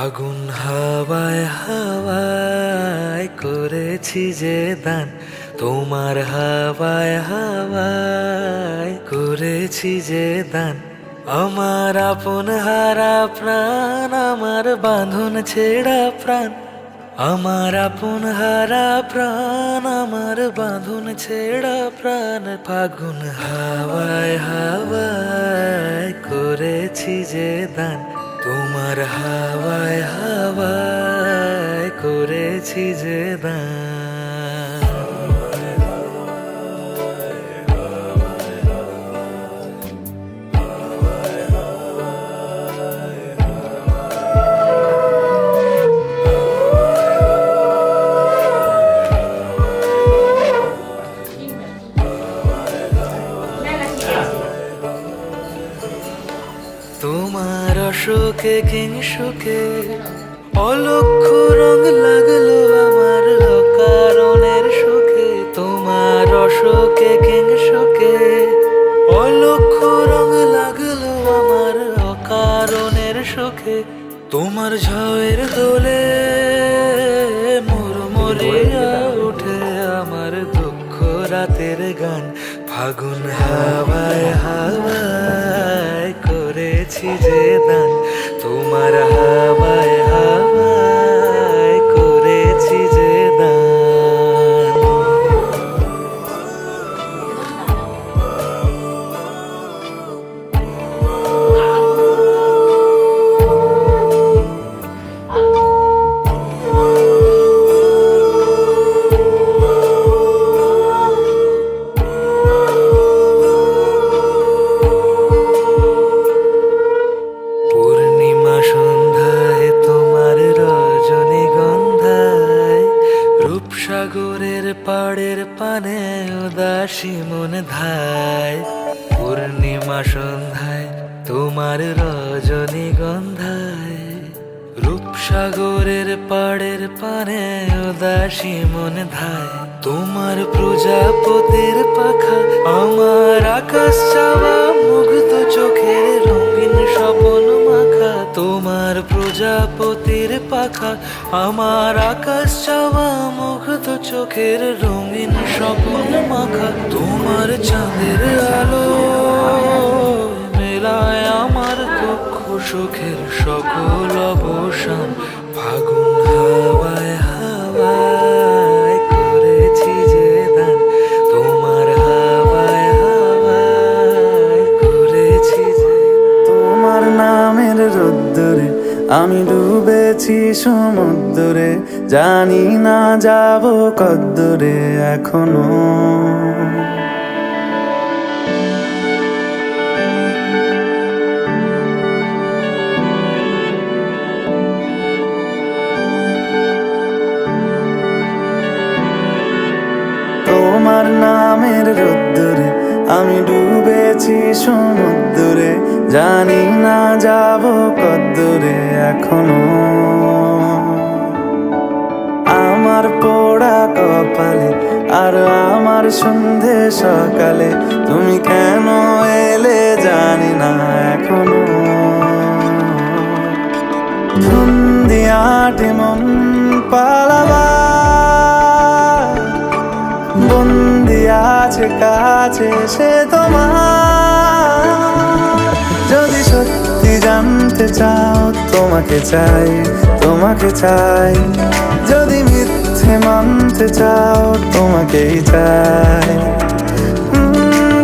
ফাগুন হাওয়ায় হাওয়ায় করেছি যে দান, তোমার হাওয়ায় হাওয়ায় করেছি যে দান। আমার আপন হারা প্রাণ, আমার বাঁধন ছেঁড়া প্রাণ, আমার আপন হারা প্রাণ, আমার বাঁধন ছেঁড়া প্রাণ। ফাগুন হাওয়ায় হাওয়ায় করেছি যে দান, তোমার হাওয়ায় হাওয়ায় করেছি যে দান। তোমার অশোকে কিংসুকে অলক্ষ রং লাগলো আমার অকারণের সুখে। তোমার অশোকে কিংসুকে অলক্ষ রং লাগলো আমার অকারণের সুখে। তোমার ঝড়ের দোলে মুড়মুড়িয়া উঠে আমার দুঃখ রাতের গান। ফাগুন হাওয়ায় হাওয়ায় করেছি যে দান, তোমার হাওয়ায় হাওয়ায় করেছি যে দান। পূর্ণিমা সন্ধ্যায় তোমার রজনীগন্ধায়, রূপসাগরের পাড়ের পানে উদাসী মন ধায়। পূর্ণিমা সন্ধ্যায় তোমার রজনীগন্ধায়, রূপসাগরের পাড়ের পানে উদাসী মন ধায়। তোমার প্রজাপতির পাখা আমার আকাশ চাওয়া মুগ্ধ চোখের রঙিন স্বপন মাখা। তোমার প্রজাপতির পাখা আমার আকাশ চাওয়া মুগ্ধ চোখের রঙিন স্বপন মাখা। তোমার চাঁদের আলো মেলায় আমার দুঃখ সুখের সকল অবসান। ফাগুন হাওয়ায় হাওয়ায় করেছি যে দান, তোমার হাওয়ায় হাওয়ায় করেছি যে। তোমার নামের রোদ্দুরে আমি ডুবেছি সমুদ্রে, জানি না যাব কদ্দুরে এখনো। তোমার নামের রোদ্দুরে আমি ডুবেছি সমুদ্রে, জানি না যাব কদ্দুরে এখনো। আমার পোড়া কপালে আর আমার সন্ধে সকালে তুমি কেন এলে জানি না এখনো। ধুন্দিয়াটে মন পালাবা বন্দি আছে কাছে সে তোমার। যদি সত্যি জানতে চাও তোমাকে চাই, তোমাকে চাই। যদি মিথ্যে মানতে চাও তোমাকেই চাই।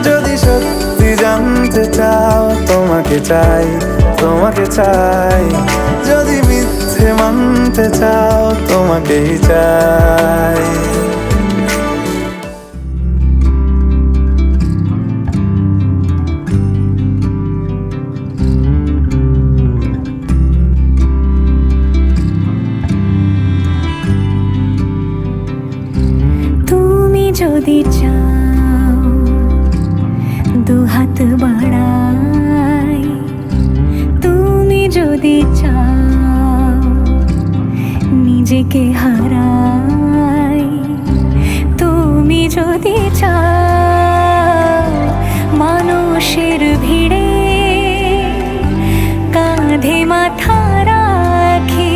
যদি সত্যি জানতে চাও তোমাকে চাই, তোমাকে চাই। যদি মিথ্যে মানতে চাও তোমাকেই চাই। যদি চাও দুহাত বাড়াই, তুমি যদি চাও নিজেকে হারাই, তুমি যদি চাও মানুষের ভিড়ে কাঁধে মাথা রাখি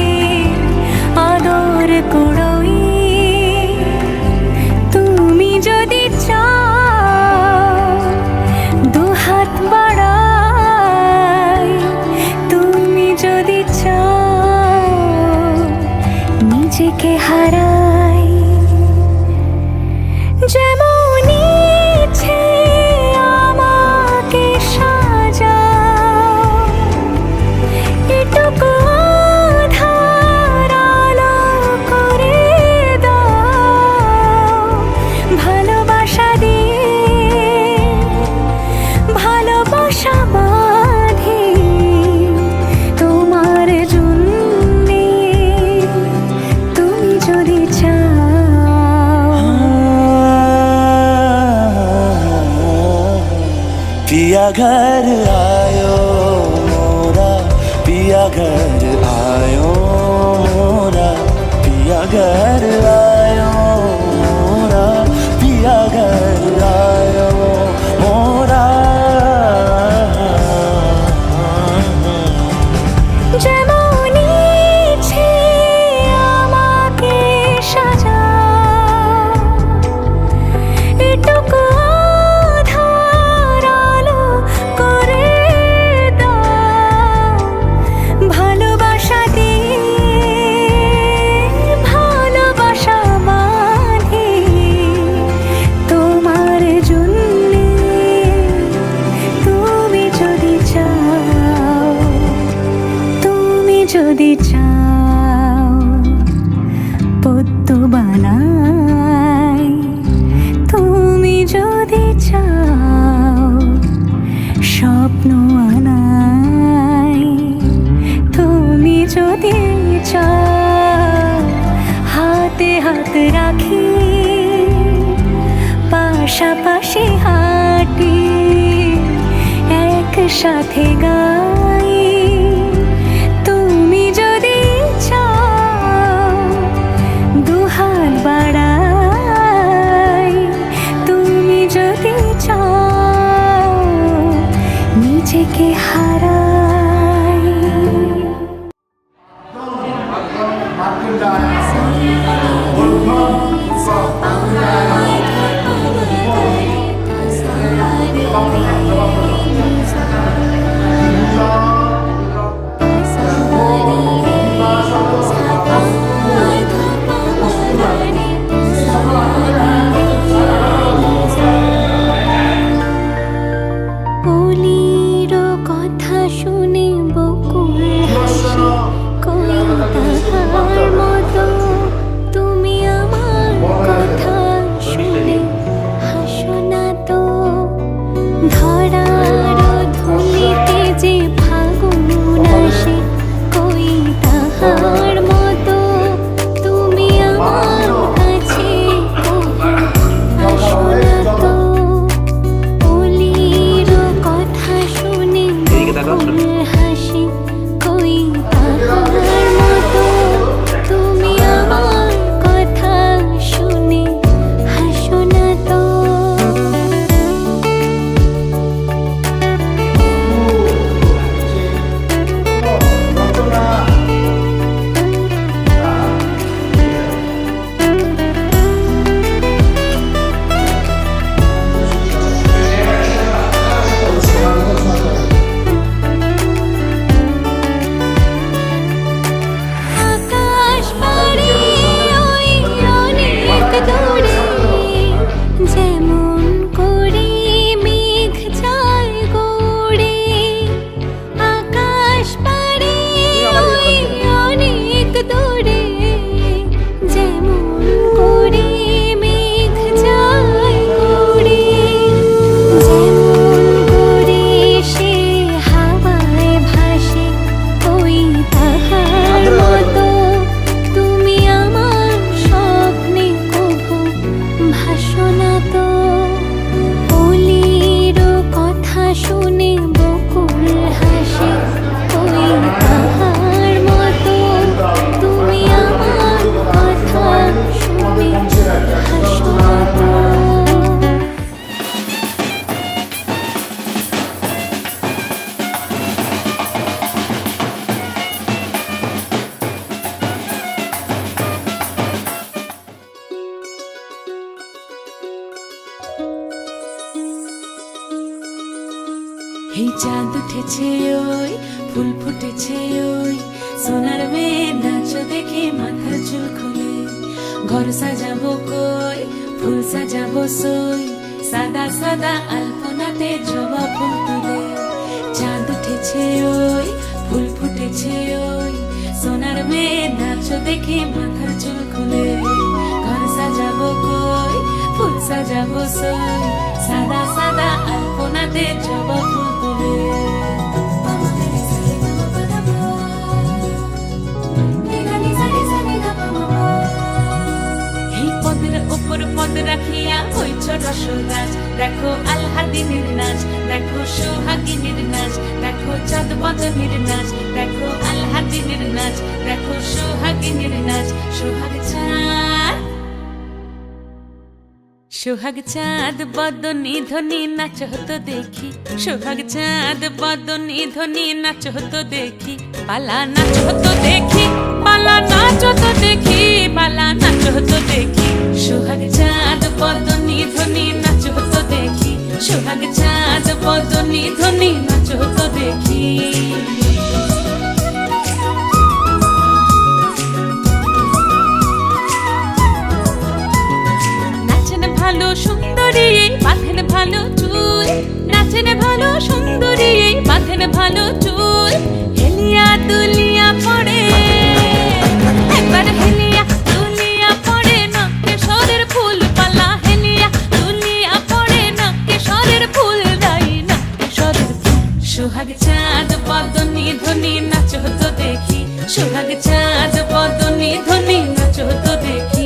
पिया घर आयो मोरा, पिया घर आयो मोरा, पिया घर आयो मोरा, पिया घर आयो मोरा। যেমন ইচ্ছে আমাকে সাজা, এটুকু আধার আলো করে দাও। ভালোবাসা দিয়ে ভালোবাসা বাঁধি তোমার জন্যে, তুমি যদি চাও, তুমি যদি চাও পদ্ম বানাই, তুমি যদি চাও স্বপ্ন আনাই, তুমি যদি চাও হাতে হাত রাখি পাশাপাশি হাঁটি একসাথে গাই। তুমি যদি চাও দুহাত বাড়াই, তুমি যদি চাও নিজেকে হারাই। বলির কথা শুনে বকুল হাসে, কই তাহার মতো তুমি আমার কথা শুনে হাসো না তো। ধরার ধুলিতে যে ফাগুন আসে, কই তাহার মতো তুমি আমার কাছে কখনো আসো না তো। বলির কথা শুনে বকুল হাসে, কই তাহার মতো তুমি আমার কথা শুনে হাসো না তো। আকাশ পাড়ে ওই অনেক দূরে, যেমন করে মেঘ যায় গড়ে। আকাশ পাড়ে ওই অনেক দূরে, যেমন করে মেঘ যায় গড়ে। যেমন করে সে হাওয়ায় ভাসে, কই তাহার মতো তুমি আমার স্বপ্নে কভু ভাসো না তো। বলির কথা শুনে বকুল হাসে, কই তাহার মতো তুমি আমার কথা শুনে হাসো না তো। এই চাঁদ উঠেছে ওই ফুল ফুটেছে ওই, সোনার মেয়ে নাচ দেখে মাথার চুল খুলে। ঘর সাজাবো কই ফুল সাজাবো সই, সাদা সাদা আলপনাতে জবা ফুল তুলে। চাঁদ উঠেছে ওই ফুল ফুটেছে ওই, সোনার মেয়ে নাচ দেখে মাথার চুল খুলে। ঘর সাজাবো কই ফুল সাজাবো সই, সাদা সাদা আলপনাতে জবা ফুল তুলে। এই পদের উপর পদ রাখিয়া ওই ছোট যশোদাজ, দেখো আলহাদিনের নাচ, দেখো সোহাগিনীর নাচ, দেখো চাঁদ বদনের নাচ, দেখো আলহাদিনের নাচ, দেখো সোহাগিনীর নাচ। সোহাগ চাঁদ, সোহাগ চাঁদ বদনী ধ্বনি নাচ হতো দেখি, সোহাগ চাঁদ বদনী ধ্বনি নাচ হতো দেখি, পালা নাচ হতো দেখি, পালা নাচ হতো দেখি, পালা নাচ হতো দেখি। সোহাগ চাঁদ বদনী ধ্বনি নাচ হতো দেখি, সোহাগ চাঁদ বদনী ধ্বনি নাচ হতো দেখি। ভালো সুন্দরী বাঁধেন ভালো চুল, নাচেন ভালো সুন্দরী বাঁধেন ভালো চুল, হেলিয়া দুলিয়া পড়ে একবার হেলিয়া দুলিয়া পড়ে নকেশ্বরের ফুল পালা, হেলিয়া দুলিয়া পড়ে নকেশ্বরের ফুল দাই নকেশ্বরের ফুল। সোহাগ চাঁদ বদনী ধ্বনি নাচ হতো দেখি, সোহাগ চাঁদ বদনী ধ্বনি নাচ হতো দেখি।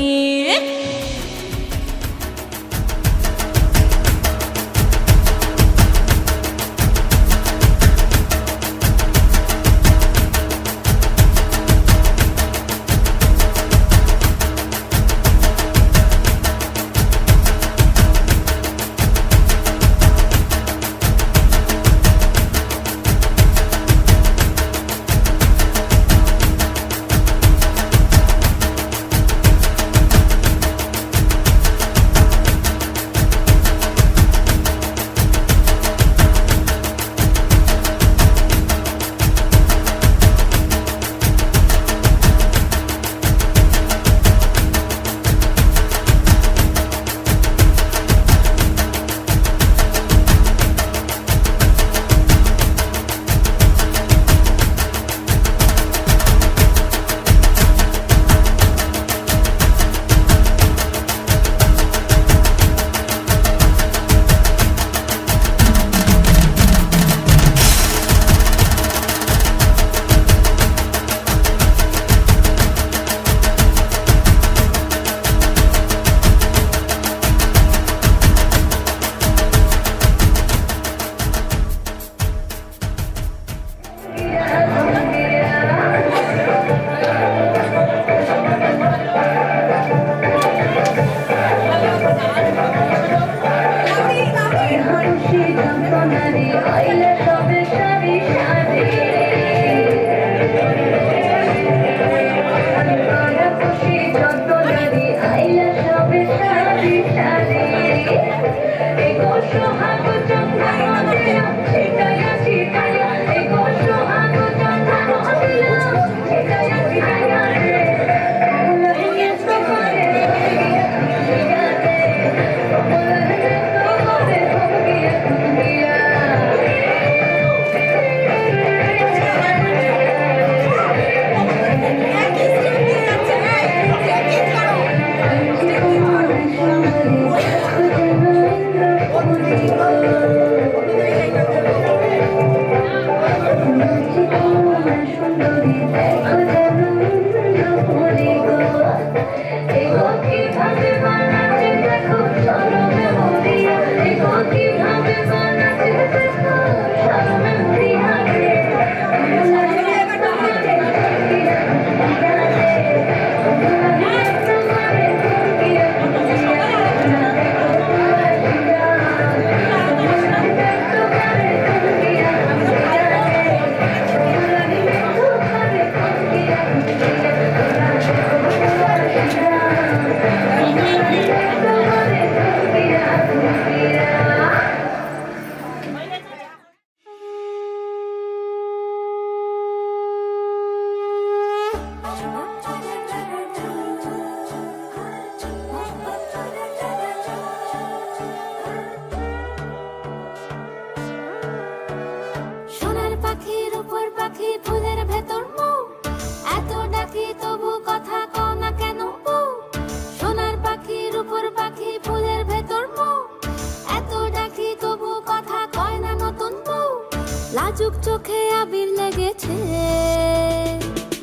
লাজুক চোখে আবির লেগেছে,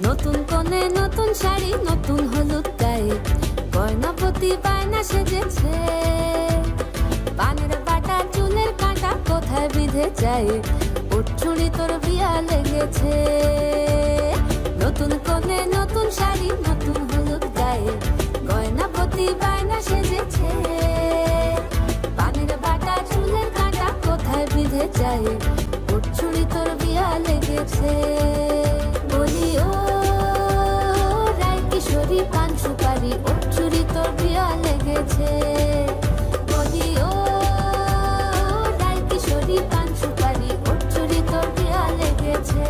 নতুন কোণে নতুন শাড়ি নতুন হলুদ গায়ে, গয়নাপতি বায়না সেজেছে। পানের বাটা চুলের কাঁটা কোথায় বিঁধে যায়, ওর চুড়ি তোর বিয়া লেগেছে। নতুন কোণে নতুন শাড়ি নতুন হলুদ গায়ে, গয়না প্রতি বায়না সেজেছে। পানের বাটা চুলের কাঁটা কোথায় বিঁধে যায়, ওর চুড়ি তোর বিয়া লেগেছে। বলি ও রায় কিশোরী পান সুপারি, ওর চুড়ি তোর বিয়া লেগেছে। বলি ও রায় কিশোরী পান সুপারি, ওর চুড়ি তোর বিয়া লেগেছে।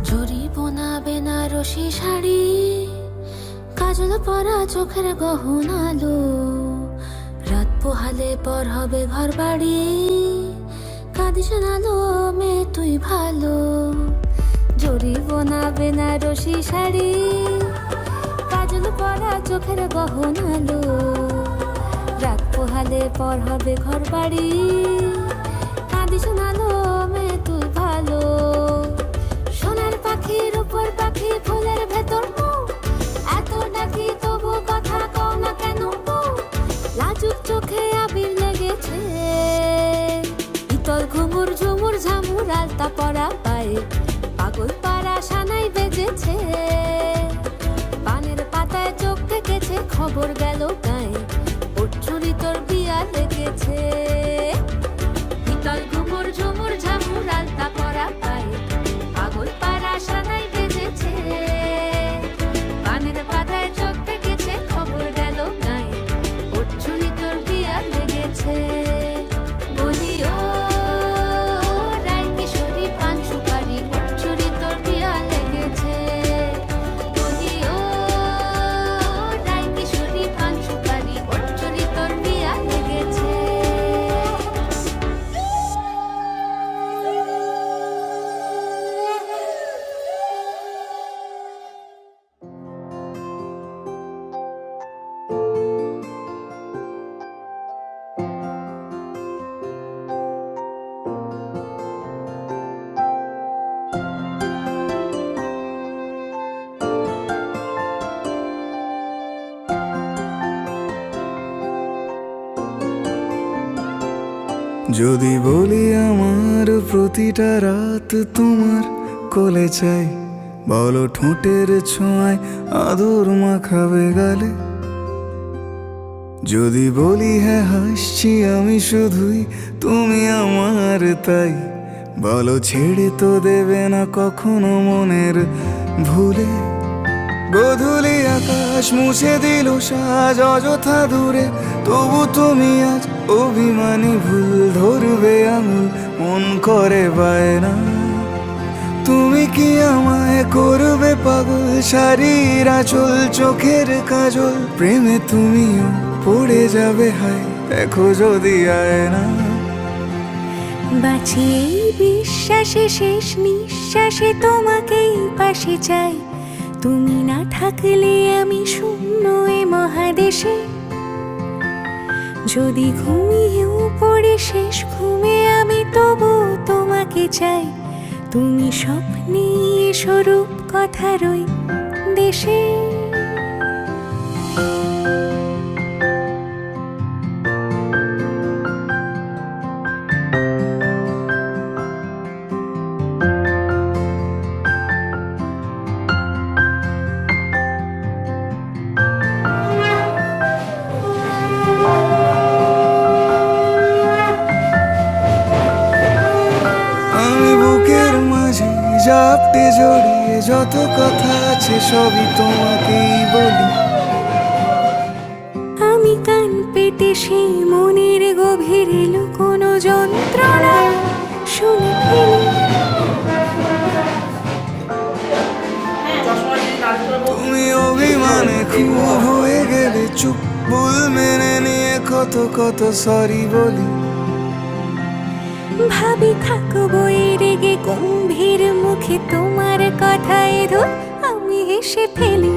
জরি বোনা বেনারসি শাড়ি, কাজল পরা চোখের গহনালো, রাত পোহালে পর হবে ঘর বাড়ি, কাঁদিস নালো মেয়ে তুই ভালো। জরি বোনা বেনারসি শাড়ি, কাজল পরা চোখের গহনালো, রাত পোহালে পর হবে ঘর বাড়ি, কাঁদিস নালো মেয়ে তুই ভালো। সোনার পাখির উপর পাখি ফুলের ভেতর মুখ, এত ডাকি তবু কথা কও না কেন বউ? লাজুক চোখে আবির লেগেছে, ইতল ঘুমুর ঝুমুর ঝামুর আলতা পরা পায়ে, পাগল পাড়া সানাই বেজেছে। পানের পাতায় চোখ থেকেছে, খবর গেল গায়ে, ওর চুরি তোর বিয়া লেগেছে। ইতল ঘুমুর ঝুমুর ঝামুর আলতা পরা পায়ে, পাগল পাড়া সানাই বেজেছে। পানের পাতায় চোখ থেকেছে, খবর গেল গায়ে, ওর চুরি তোর বিয়া লেগেছে। বলি ও রায় কিশোরী পান সুপারি, ওর চুরি তোর বিয়া লেগেছে। বলি ও রায় কিশোরী পান সুপারি, ওর চুরি তোর বিয়া লেগেছে। যদি বলি আমার প্রতিটা রাত তোমার কোলে চাই, বলো ঠোঁটের ছোঁয়ায় আদর মাখাবে গালে। যদি বলি হ্যাঁ হাসছি আমি শুধুই, তুমি আমার তাই, বলো ছেড়ে তো দেবে না কখনো মনের ভুলে। গোধূলি আকাশ মুছে দিল সাজ অযথা দূরে, তবু তুমি আজ অভিমানী ভুল ধরবে আঙুল, মন করে বায়না। তুমি কি আমায় করবে পাগল, শাড়ির আঁচল চোখের কাজল, প্রেমে তুমিও পড়ে যাবে হায়, দেখো যদি আয়না। বাঁচি এই বিশ্বাসে শেষ নিঃশ্বাসে তোমাকেই পাশে চাই, তুমি না থাকলে আমি শূন্য এ মহাদেশে। যদি ঘুমিয়েও পড়ে শেষ ঘুমে আমি তবু তোমাকে চাই, তুমি স্বপ্নে স্বরূপ কথার ওই দেশে। জাপটে জড়িয়ে যত কথা আছে সবই তোমাকেই বলি। আমি কান পেতে সেই মনের গভীরে লুকোনো যন্ত্রণা শুনে ফেলি। তুমি অভিমানে খুব হয়ে গেলে চুপ ভুল মেনে নিয়ে কত কত সরি বলি। ভাবি থাকবো এই রেগে গম্ভীর মুখে তোমার কথায় ধর আমি হেসে ফেলি।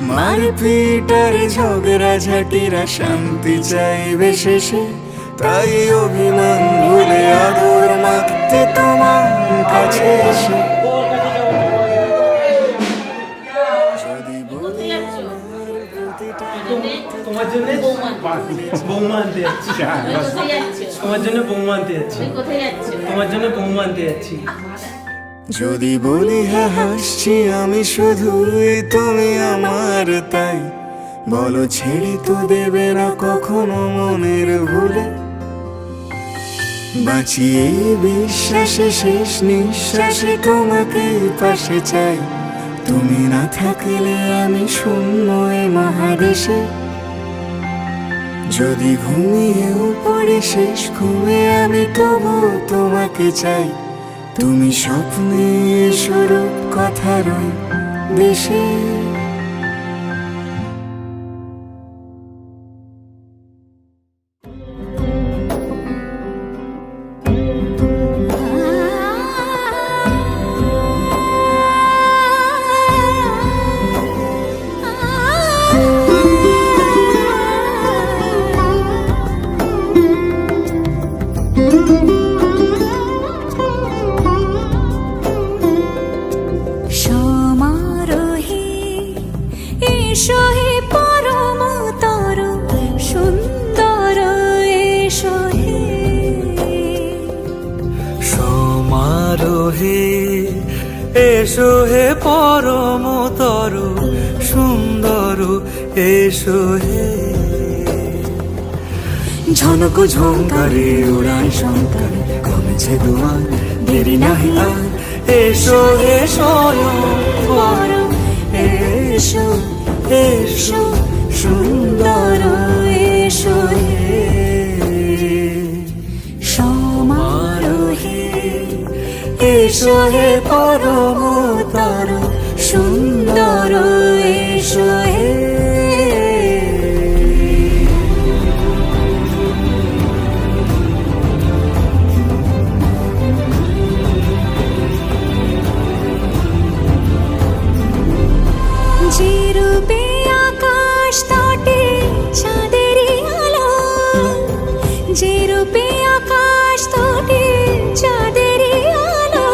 মারপিট আর ঝগড়া ঝাঁটিরা শান্তি চাইবে শেষে, তাই অভিমান ভুলে আদর মাখতে তোমার কাছে এসে। যদি বলি আমার প্রতিটা তোমার জন্য বৌমা আনতে যাচ্ছি। তোমার জন্য বৌমা আনতে যাচ্ছি। তোমার জন্য বৌমা আনতে যাচ্ছি। যদি বলি হ্যাঁ হাসছি আমি শুধুই তুমি আমার, তাই বলো ছেড়ে তো দেবে না কখনো মনের ভুলে। বাঁচিয়ে বিশ্বাসে শেষ নিঃশ্বাসে তোমাকে পাশে চাই, তুমি না থাকলে আমি শূন্য এ মহাদেশে। যদি ঘুমিয়েও পড়ে শেষ ঘুমে আমি তবু তোমাকে চাই, তুমি স্বপ্নে স্বরূপ কথার ওই দেশে। সমারোহে এসো হে পরমতর সুন্দর এসো হে। সমারোহে এসো হে পরমতর সুন্দর এসো হে। ঝনক ঝঙ্কারে উড়ান শঙ্কর কমেছে দুয়ার, দেরি নাহি আর এসো হে স্বয়ং বর এসো এসো সুন্দর এসো হে। সমারোহে এসো হে পরমতর সুন্দর এসো হে। যে রূপে আকাশ তটে চাঁদেরই আলো, যে রূপে আকাশ তটে চাঁদেরই আলো।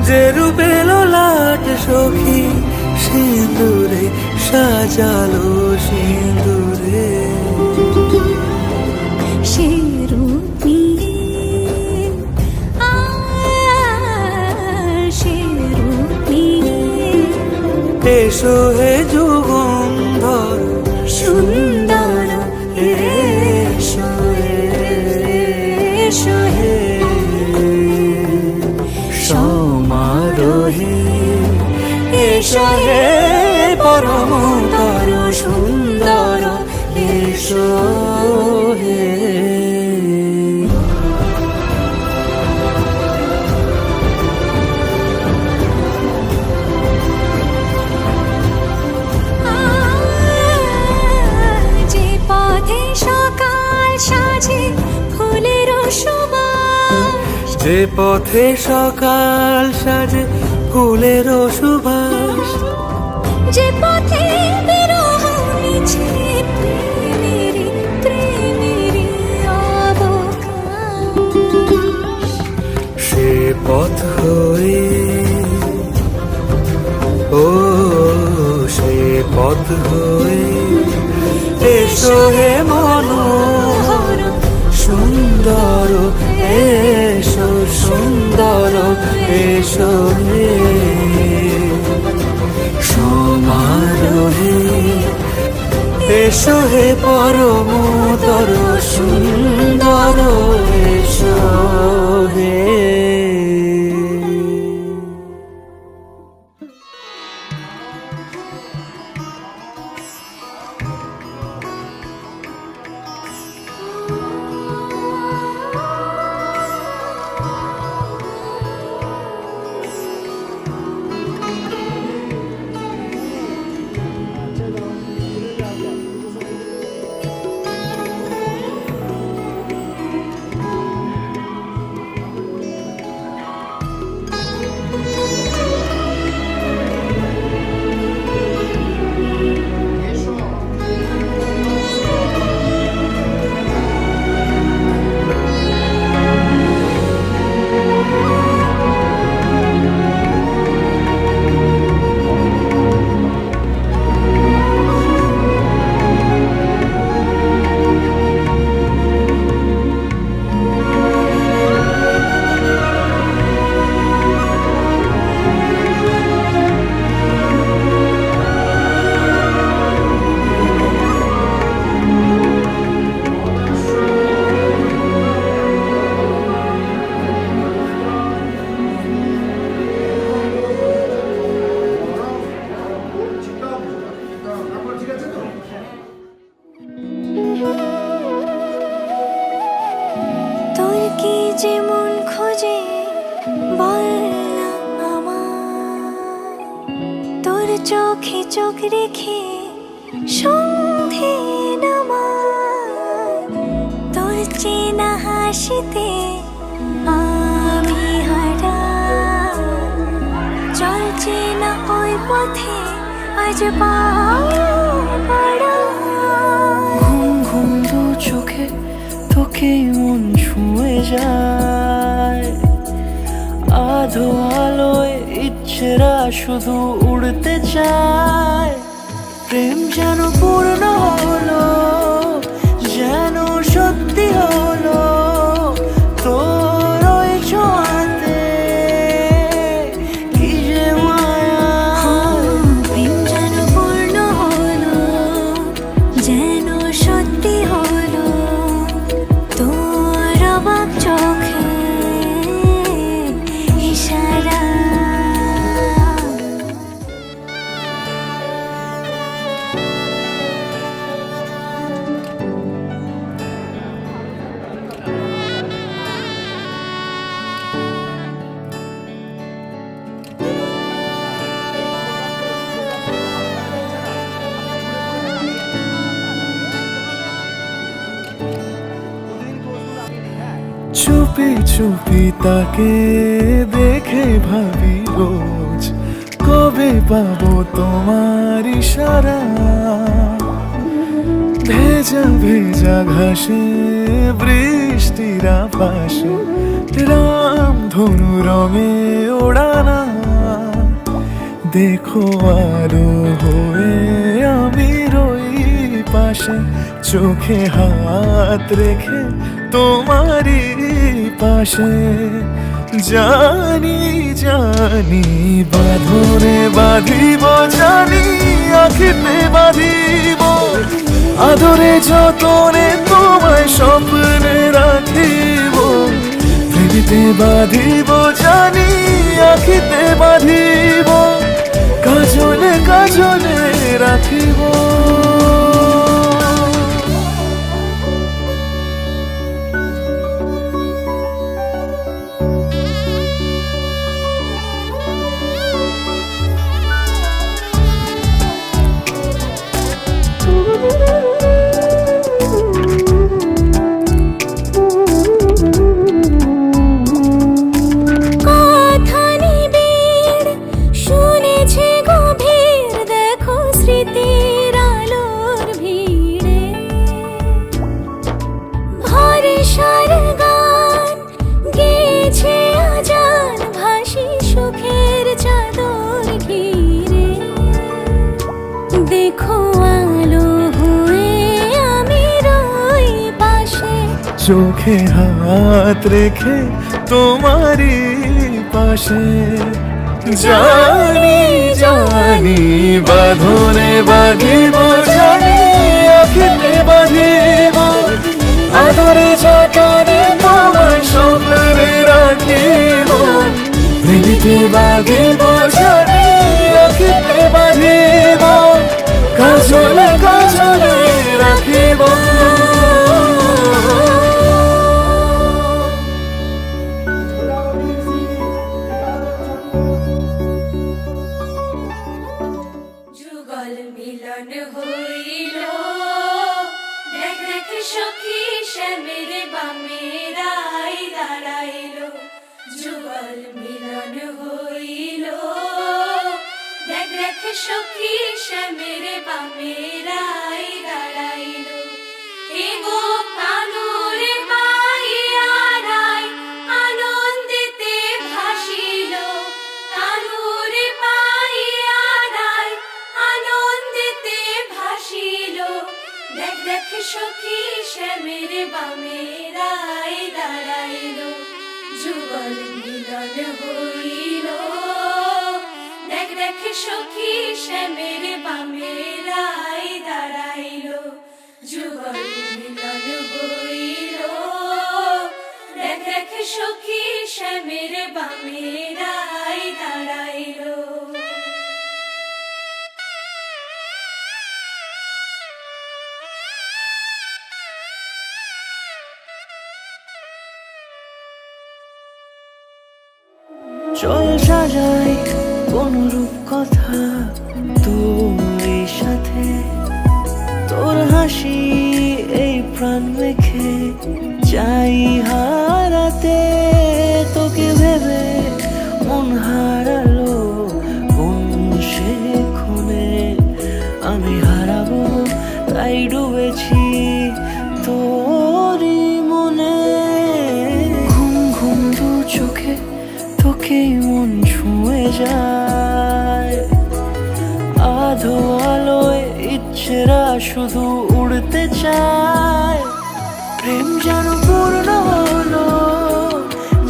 যে রূপে লোলাট সখী সিঁদুরে সাজালো সিঁদুরে। সে রূপ নিয়ে সে রূপ নিয়ে এসো হে যুগন্ধর সুন্দর এসো এসো হে। সমারোহে এসো হে পরমতর সুন্দর এসো হে। যে পথে সকাল সাজে ফুলের সুবাস, যে পথে সকাল সাজে ফুলের সুবাস। যে পথে বিরহ মিছে প্রেমেরই প্রেমেরই অবকাশ। সে পথ হয়ে ও সে পথ হয়ে এসো হে মনোহর সুন্দর এসো সুন্দর এসো হে। সমারোহে এসো হে পরমতর সুন্দর এসো হে। যে মন খোঁজে বল না আমায়, তোর চোখে চোখ রেখে সন্ধে নামায়, তোর চেনা হাসিতে আমি হারাই, চল চেনা ওই পথে আজ পা বাড়াই। ঘুম ঘুম দু চোখে তোকে মন ছুঁয়ে যায়, আধো আলোয় ইচ্ছেরা শুধু উড়তে চায়। প্রেম যেন পূর্ণ হলো, যেন সত্যি হলো, তোর ওই ছোঁয়াতে কি যে মায়া। প্রেম যেন পূর্ণ হলো, যেন সত্যি হলো, তোর অবাক চোখে ইশারা। চুপি চুপি তাকে দেখে ভাবি রোজ, কবে পাবো তোমার ইশারা। ভেজা ভেজা ঘাসে বৃষ্টির আভাসে রাম ধনু রঙে ওড়ানা। দেখো আলো হয়ে আমি রই পাশে, চোখে হাত রেখে তোমারই পাশে। জানি জানি বাঁধনে বাঁধিব, জানি আখিতে বাঁধিব, আদরে যতনে তোমায় স্বপ্নে রাখিব। প্রেমিতে বাঁধিব, জানি আখিতে বাঁধিব, কাজলে কাজলে রাখিব। কথা নিবিড় শুনেছে গভীর, দেখো স্মৃতির আলোর ভিড়ে ভরসার গান গেছে আজান, ভাসি সুখের চাদর ঘিরে। দেখো আলো হয়ে আমি রই পাশে, চোখে হাত রেখে তোমারই পাশে। জানি জানি বাঁধনে বাঁধিব, জানি আখিতে বাঁধিব, আদরে যতনে তোমায় স্বপ্নে রাখিব। প্রেমিতে বাঁধিব, জানি আখিতে বাঁধিব, কাজলে কাজলে রাখিব। যুগল মিলন হইল, দেখ দেখ সখী শ্যামের বামেরাই দাঁড়াইল। যুগল মিলন হইল, দেখ দেখ সখী শ্যামের বামেরাই দাঁড়াইল। এগো কানুর পাইয়ারাই আনন্দিতে ভাসিল, কানুর পাইয়ারাই আনন্দিতে ভাসিল। দেখ দেখ সখী শ্যামের বামেরাই দাঁড়াইল। যুগল মিলন হইল, দেখ দেখ সখী শ্যামের বামেরাই দাঁড়াইল। যুগল মিলন হইল, দেখ দেখ সখী শ্যামের বামেরাই দাঁড়াইল। চল সাজাই কোন রূপ কথা তোর সাথে, তোর হাসি এই প্রাণ মেখে চাই হারাতে, তোকে ভেবে মন হারালো কোন সে ক্ষণে, আমি হারাবো তাই ডুবেছি তোরই মনে। ঘুম ঘুম দু চোখে তোকেই মন ছুঁয়ে যায়, আধো আলোয় ইচ্ছেরা শুধু উড়তে চায়। প্রেম যেন পূর্ণ হলো,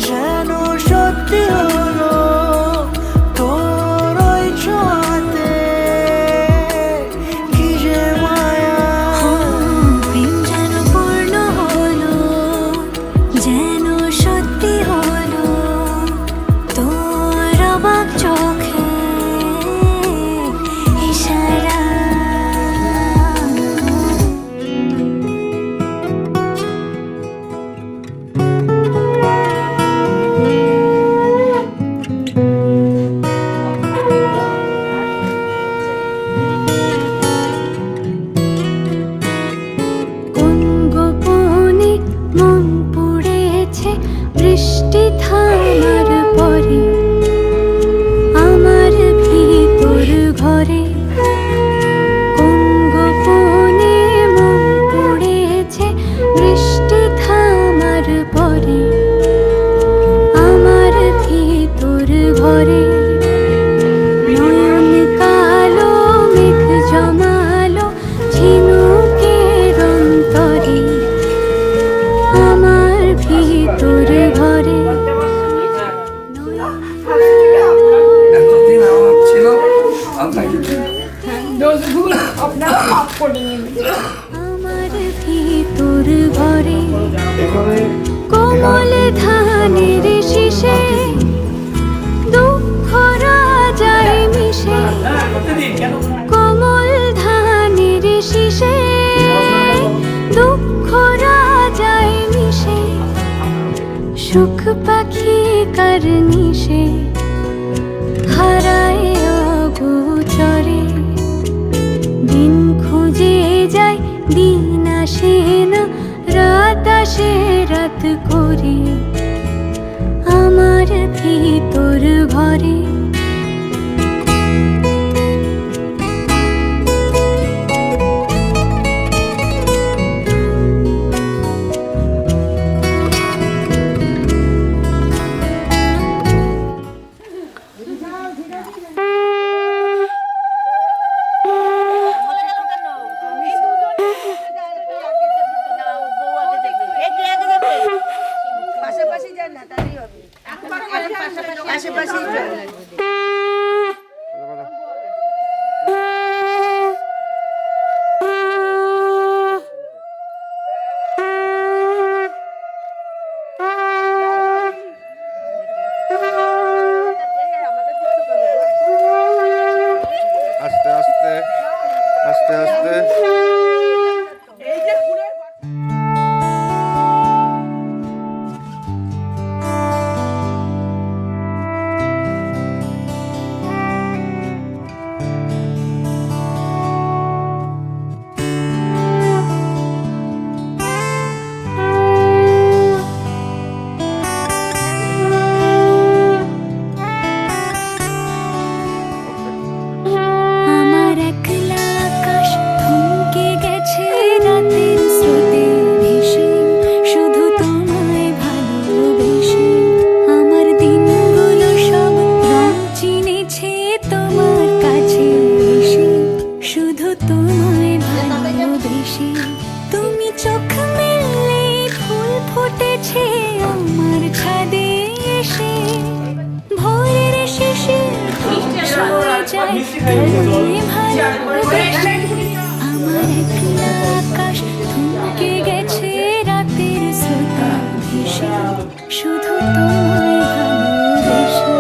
যেন সত্যি হলো তোর ওই ছোঁয়াতে, কি যে মায়া। প্রেম যেন পূর্ণ হলো, যেন সত্যি হলো তোর অবাক চোখে ইশারা। কোন গোপনে মন পড়েছে বৃষ্টি থামার পরে আমার ভিতর ঘরে, কোন গোপনে মন পড়েছে বৃষ্টি থামার পরে আমার ভিতর ঘরে। নয়ন কালো মেঘ জমালো ঝিনুকের অন্তরে আমার ভিতর ঘরে। এতদিন আমার ছিল আমার ভিতর ঘরে কোমল ধানের শীষে দুঃখ রাজায় মিশে, কোমল ধানের শীষে দুঃখ রাজায় মিশে, সুখ পাখি কার নিশে হারায় অগোচরে। দিন খুঁজে যায় দিন আসে না, রাত আসে রাত করে আমার ভিতর ঘরে। পাশাপাশি যান না, তাহলেই হবে। পাশাপাশি আস্তে আস্তে আস্তে আস্তে। আমার একলা আকাশ থমকে গেছে রাতের স্রোতে ভেসে, শুধু তোমায় ভালোবেসে। আমার দিনগুলো সব রং চিনেছে তোমার কাছে এসে, শুধু তোমায় ভালোবেসে। তুমি চোখ মেললে ফুল ফুটেছে আমার ছাদে এসে, ভোরের শেষে ছুঁয়ে যায় তোমায় ভালোবেসে। আমার একলা আকাশ থমকে গেছে রাতের স্রোতে ভেসে, শুধু তোমায় ভালোবেসে।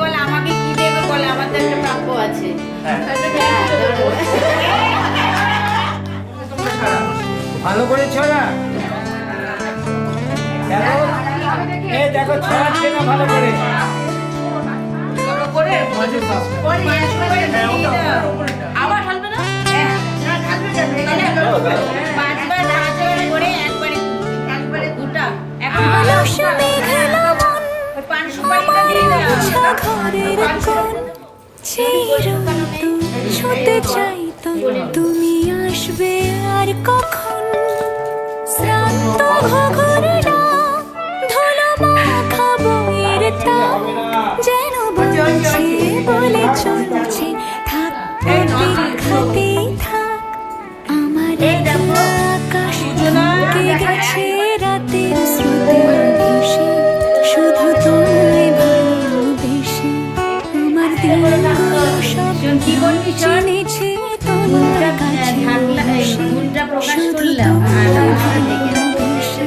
বলে আমাকে কি দেবে বলে, আমার তো একটা প্রাপ্য আছে। ভালো করে ছড়া। দেখো এই দেখো ছড়াচ্ছে না ভালো করে। আবার ঢালবে না? পাঁচবার ঢালতে করে একবারে দুটা। এখন ভালোবাসা মেঘলা মন পান সুপারিটা দিয়ে দাও। মোছা ঘরের কোণ চিরঋতু ছুতে চাই তো তুমি আসবে আর কখন শ্রান্ত ঘঘরটা ধুলো মাখা বইয়ের তাপ যেন বলছে বলে চলছে থাক খাতেই থাক আমার আকাশ থমকে গেছে রাতের স্রোতে ভেসে শুধু তোমায় ভালোবেসে আমার দিনগুলো সব চিনেছে তোমার কাছে বসে শুধু তোমায় ভালোবেসে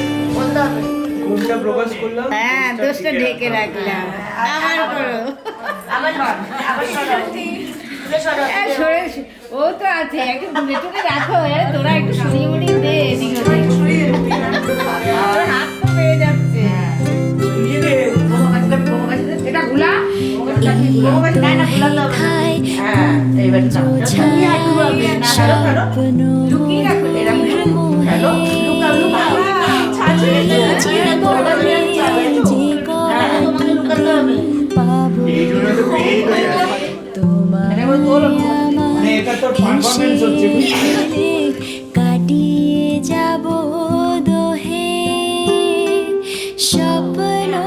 কোনটা প্রকাশ করলাম? হ্যাঁ, দোষটা ঢেকে রাখলাম। আবার করো। ও তো আছে, একটু দূরে টুরে রাখো। তোরা একটু সরিয়ে মরিয়ে দে এদিক ওদিক। তোর হাত তো পেয়ে যাচ্ছে। এটা গুলা খাই কাটিয়ে যাব দোহে স্বপ্ন না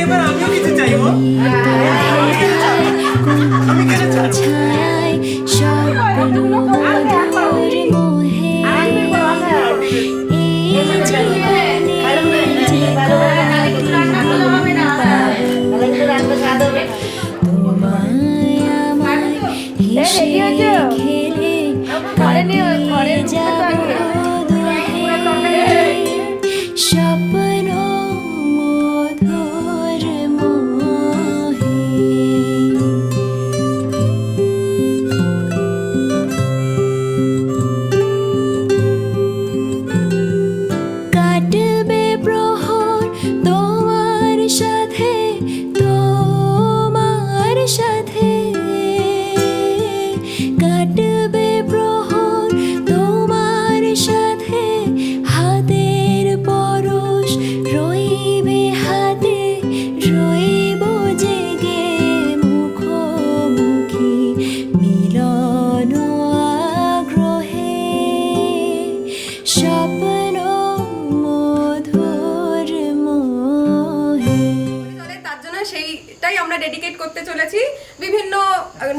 এবার আমিও কিছু চাইবো। ছায় স্বপ্ন মোহে এই খেলে কাটিয়ে যাব স্বপ্ন মধুর মোহে কাটবে প্রহর তোমার সাথে কাটবে প্রহর তোমার সাথে হাতের পরশ রইবে হাতে রইব জেগে মুখোমুখি মিলন আগ্রহে স্বপ্ন মধুর মোহে তার জন্য সেইটাই আমরা ডেডিকেট করতে চলেছি। বিভিন্ন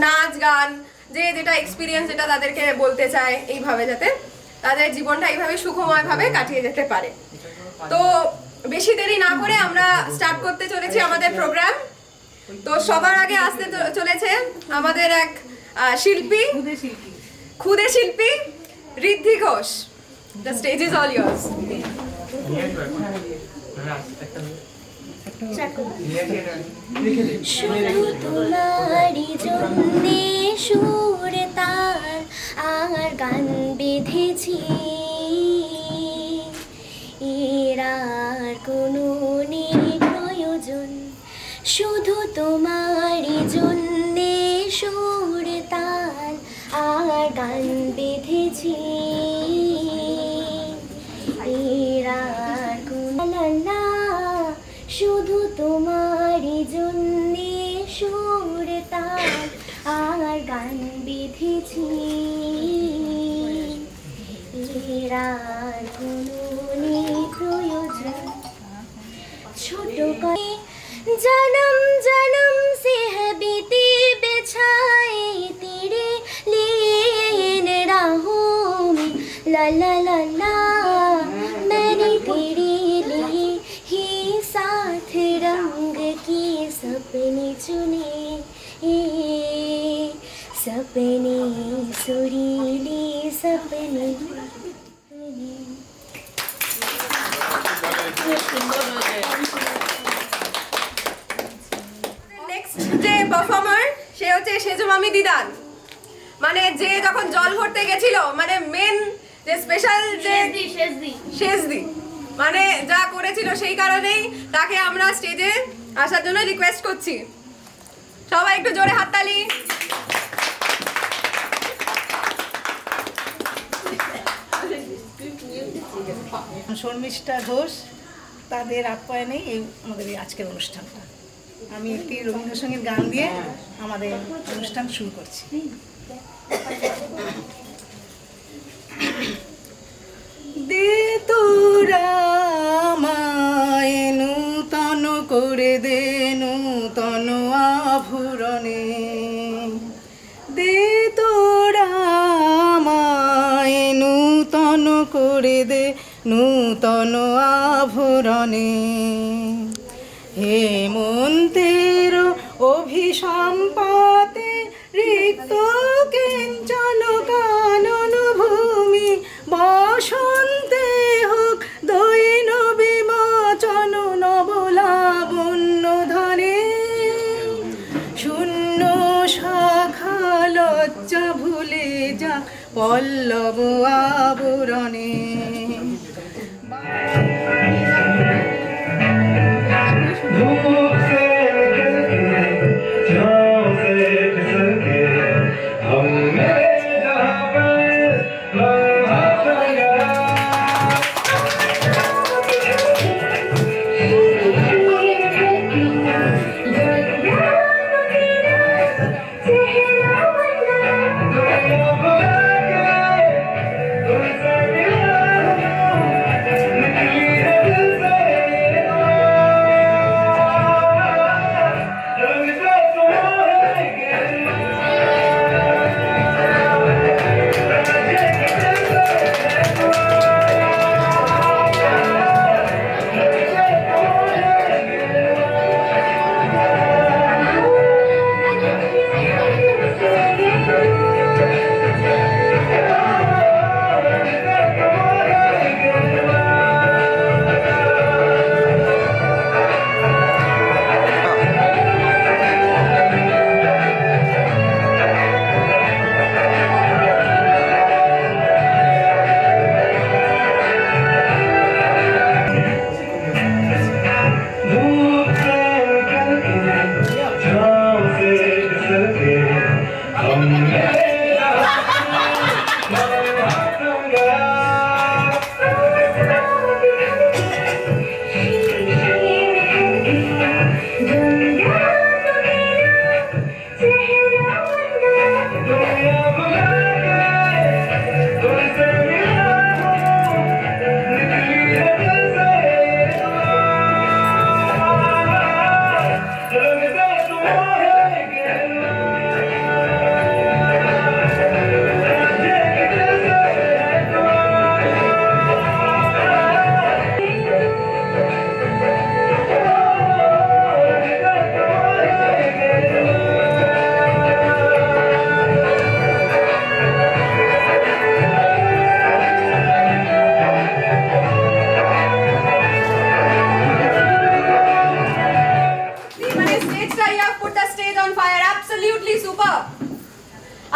নাচ গান যে যেটা এক্সপিরিয়েন্স যেটা তাদেরকে বলতে চায়, এইভাবে যাতে তাদের জীবনটা এইভাবে সুখময়ভাবে কাটিয়ে যেতে পারে। তো বেশি দেরি না করে আমরা স্টার্ট করতে চলেছি আমাদের প্রোগ্রাম। তো সবার আগে আসতে চলেছে আমাদের এক শিল্পী, খুদে শিল্পী Riddhi Ghosh. The stage is all yours. শুধু তোমারই জন্যে সুর তার আর গান বেঁধেছি এর আর কোনো নেই প্রয়োজন শুধু তোমারই জন্যে সুর তার আর গান বেঁধেছি এর আর কোনো না শুধু তোমারই জন্যে সুর তার আর গান বেঁধেছি এর আর কোনো নেই প্রয়োজন ছোট করে जन्म जन्म से है बीती बिछाए तेरे लिए राहों में ला ला ला ला मैंने तेरे लिए ही साथ रंग के सपने चुने सपने सुरीले सपने হচ্ছে সেজো মামি দিদান, মানে যে যখন জল ভরতে গেছিল, মানে মেন যে স্পেশাল যে শেষদি মানে যা করেছিল, সেই কারণেই তাকে আমরা স্টেজে আসার জন্য রিকোয়েস্ট করছি। সবাই একটু জোরে হাততালি। শর্মিষ্ঠা ঘোষ, তাদের আপ্যায়নেই এই আমাদের এই আজকের অনুষ্ঠানটা। আমি একটি রবীন্দ্রসঙ্গীত গান দিয়ে আমাদের অনুষ্ঠান শুরু করছি। দে তোরা আমায় নূতন করে দে নূতন আভরণে, দে তোরা আমায় নূতন করে দে নূতন আভরণে, হেমন্তের অভিসম্পাতে রিক্ত কিঞ্চন কানন ভূমি, বসন্তে হোক দৈন বিমোচন নবলাবণ্য ধরে, শূন্য শাখা লজ্জা ভুলে যা পল্লব আবরণে।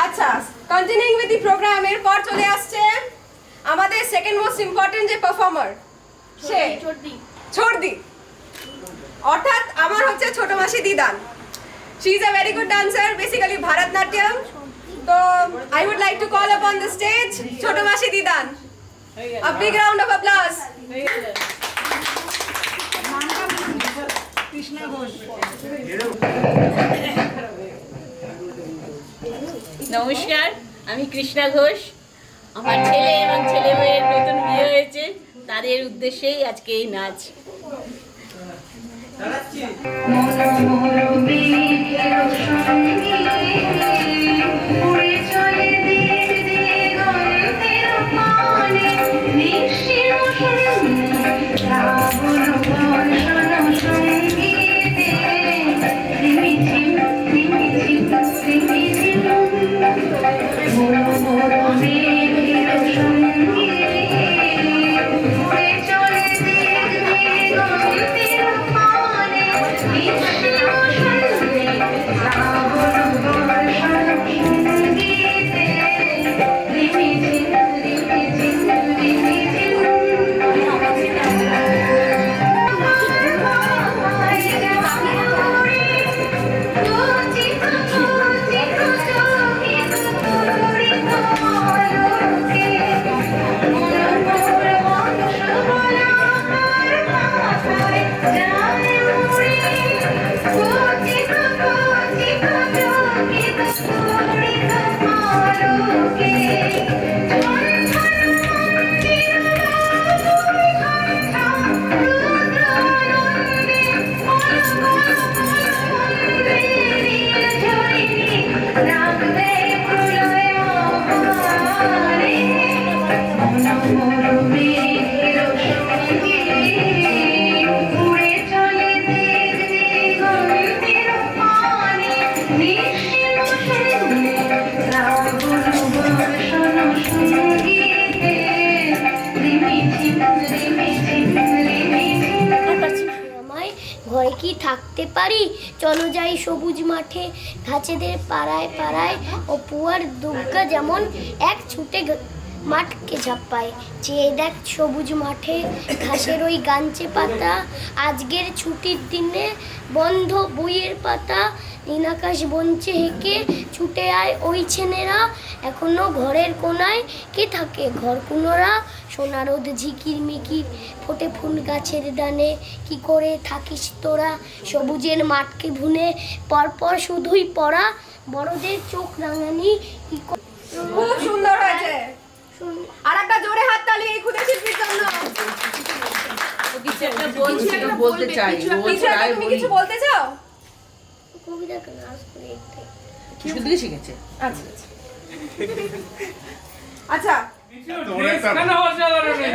আচ্ছা, কন্টিনিউইং উইথ দি প্রোগ্রাম, এরপর চলে আসছে আমাদের সেকেন্ড মোস্ট ইম্পর্টেন্ট যে পারফর্মার, সে ছোটদি, অর্থাৎ আমার হচ্ছে ছোট মাসি দিদান। She is a very good dancer, basically Bharatanatyam. তো I would like to call upon the stage ছোট মাসি দিদান। A big round of applause. Krishna Ghosh. নমস্কার, আমি কৃষ্ণা ঘোষ। আমার ছেলে এবং ছেলে মেয়ের নতুন বিয়ে হয়েছে, তাদের উদ্দেশ্যেই আজকে এই নাচ। Thank you. ঘরে কি থাকতে পারি? চলো যাই সবুজ মাঠে, ঘাসেদের পাড়ায় পাড়ায়, ও পুয়ার দুর্গা যেমন এক ছুটে মাঠকে ঝাপ্পায়। চেয়ে দেখ সবুজ মাঠে ঘাসের ওই গাঞ্চে পাতা, আজকের ছুটির দিনে বন্ধ বইয়ের পাতা, নীলাকাশ বঞ্চে হেঁকে ছুটে আয় ওই ছেলেরা, এখনো ঘরের কোনায় কে থাকে ঘর কুনোরা, সোনা রোদ ঝিকির মিকির ফোটে ফুল গাছের ডানে, কি করে থাকিস তোরা সবুজের মাঠকে ভুনে, পরপর শুধুই পড়া বড়দের চোখ রাঙানি, কি খুব সুন্দর হয়েছে। আর একটা জোরে হাত তালি এই ক্ষুদে শিল্পীর জন্য। কিছু একটা বলছি, বলতে চাই, কিছু একটা তুমি কিছু বলতে চাও? কবিতা ক্লাস করে একটাই। শুধু দিয়ে শিখেছে। আচ্ছা আচ্ছা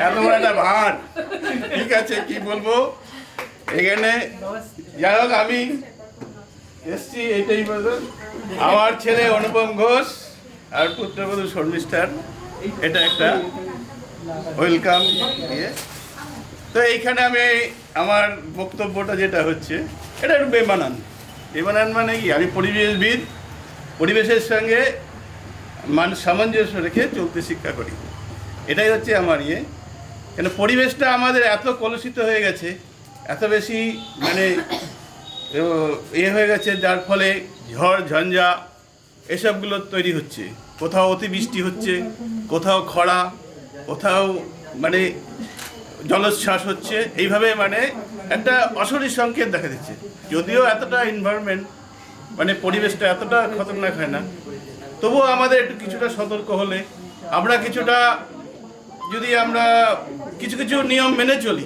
এত বড় একটা ভার, ঠিক আছে কি বলবো। এখানে যাই হোক আমি এসছি এইটাই বলবো, আমার ছেলে অনুপম ঘোষ আর পুত্রবধূ শর্মিষ্ঠার এটা একটা ওয়েলকাম ইয়ে। তো এইখানে আমি আমার বক্তব্যটা যেটা হচ্ছে এটা একটু বেমানান। বেমানান মানে কি, আমি পরিবেশবিদ, পরিবেশের সঙ্গে সামঞ্জস্য রেখে চলতে শিক্ষা করি, এটাই হচ্ছে আমার ইয়ে। কেন পরিবেশটা আমাদের এত কলুষিত হয়ে গেছে, এত বেশি মানে হয়ে গেছে, যার ফলে ঝড় ঝঞ্ঝা এসবগুলো তৈরি হচ্ছে। কোথাও অতিবৃষ্টি হচ্ছে, কোথাও খরা, কোথাও মানে জলোচ্ছ্বাস হচ্ছে, এইভাবে মানে একটা অশরীর সংকেত দেখা দিচ্ছে। যদিও এতটা এনভায়রনমেন্ট মানে পরিবেশটা এতটা খতরনাক হয় না, তবুও আমাদের একটু কিছুটা সতর্ক হলে, আমরা কিছুটা যদি আমরা কিছু কিছু নিয়ম মেনে চলি,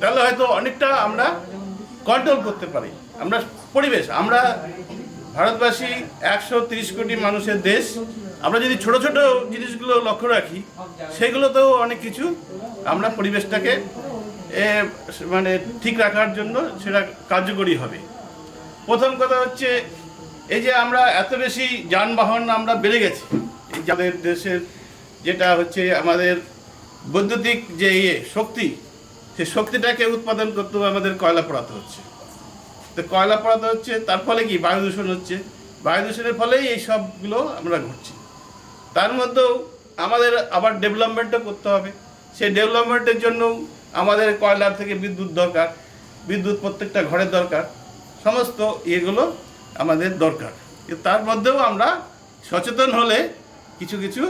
তাহলে হয়তো অনেকটা আমরা কন্ট্রোল করতে পারি। আমরা পরিবেশ, আমরা ভারতবাসী 130 কোটি মানুষের দেশ, আমরা যদি ছোট ছোট জিনিসগুলো লক্ষ্য রাখি, সেগুলোতেও অনেক কিছু আমরা পরিবেশটাকে মানে ঠিক রাখার জন্য সেটা কার্যকরী হবে। প্রথম কথা হচ্ছে এই যে আমরা এত বেশি যানবাহন আমরা বেড়ে গেছি, এই যাদের দেশের যেটা হচ্ছে আমাদের বৈদ্যুতিক যে শক্তি, সেই শক্তিটাকে উৎপাদন করতেও আমাদের কয়লা পোড়াতে হচ্ছে। তো কয়লা পোড়াতে হচ্ছে, তার ফলে কি বায়ু দূষণ হচ্ছে, বায়ু দূষণের ফলেই এই সবগুলো আমরা ঘটছি। তার মধ্যেও আমাদের আবার ডেভেলপমেন্টও করতে হবে। সেই ডেভেলপমেন্টের জন্য আমাদের কয়লার থেকে বিদ্যুৎ দরকার, বিদ্যুৎ প্রত্যেকটা ঘরের দরকার, সমস্ত এগুলো আমাদের দরকার। তার মধ্যেও আমরা সচেতন হলে কিছু কিছু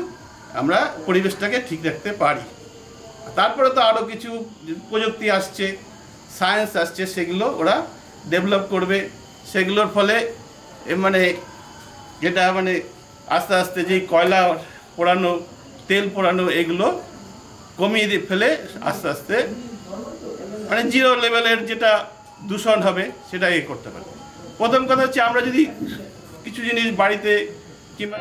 আমরা পরিবেশটাকে ঠিক রাখতে পারি। তারপরে তো আরও কিছু প্রযুক্তি আসছে, সায়েন্স আসছে, সেগুলো ওরা ডেভেলপ করবে। সেগুলোর ফলে মানে যেটা মানে আস্তে আস্তে যেই কয়লা পোড়ানো, তেল পোড়ানো, এগুলো কমিয়ে ফেলে আস্তে আস্তে মানে জিরো লেভেলের যেটা দূষণ হবে সেটা করতে পারবে। প্রথম কথা হচ্ছে আমরা যদি কিছু জিনিস বাড়িতে কিংবা